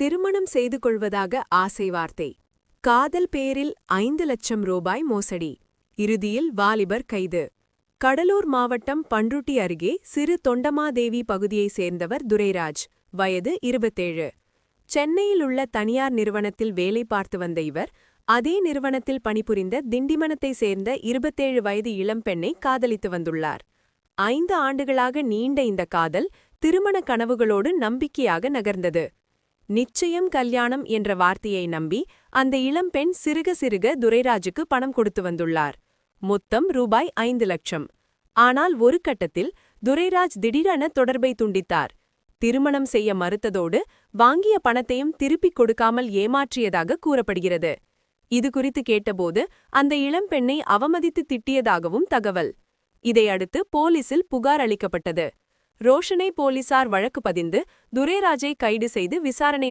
திருமணம் செய்து கொள்வதாக ஆசை வார்த்தை. காதல் பேரில் 5 லட்சம் ரூபாய் மோசடி. இறுதியில் வாலிபர் கைது. கடலூர் மாவட்டம் பண்ருட்டி அருகே சிறு தொண்டமாதேவி பகுதியைச் சேர்ந்தவர் துரைராஜ், வயது 27. சென்னையில் உள்ள தனியார் நிறுவனத்தில் வேலை பார்த்து வந்த இவர், அதே நிறுவனத்தில் பணிபுரிந்த திண்டிவனத்தைச் சேர்ந்த 27 வயது இளம்பெண்ணை காதலித்து வந்துள்ளார். 5 ஆண்டுகளாக நீண்ட இந்த காதல் திருமண கனவுகளோடு நம்பிக்கையாக நகர்ந்தது. நிச்சயம் கல்யாணம் என்ற வார்த்தையை நம்பி அந்த இளம்பெண் சிறுக சிறுக துரைராஜுக்கு பணம் கொடுத்து வந்துள்ளார். மொத்தம் ரூபாய் 5 லட்சம். ஆனால் ஒரு கட்டத்தில் துரைராஜ் திடீரென தொடர்பை துண்டித்தார். திருமணம் செய்ய மறுத்ததோடு வாங்கிய பணத்தையும் திருப்பிக் கொடுக்காமல் ஏமாற்றியதாக கூறப்படுகிறது. இதுகுறித்து கேட்டபோது அந்த இளம்பெண்ணை அவமதித்து திட்டியதாகவும் தகவல். இதையடுத்து போலீசில் புகார் அளிக்கப்பட்டது. ரோஷனை போலீசார் வழக்கு பதிந்து துரைராஜை கைது செய்து விசாரணை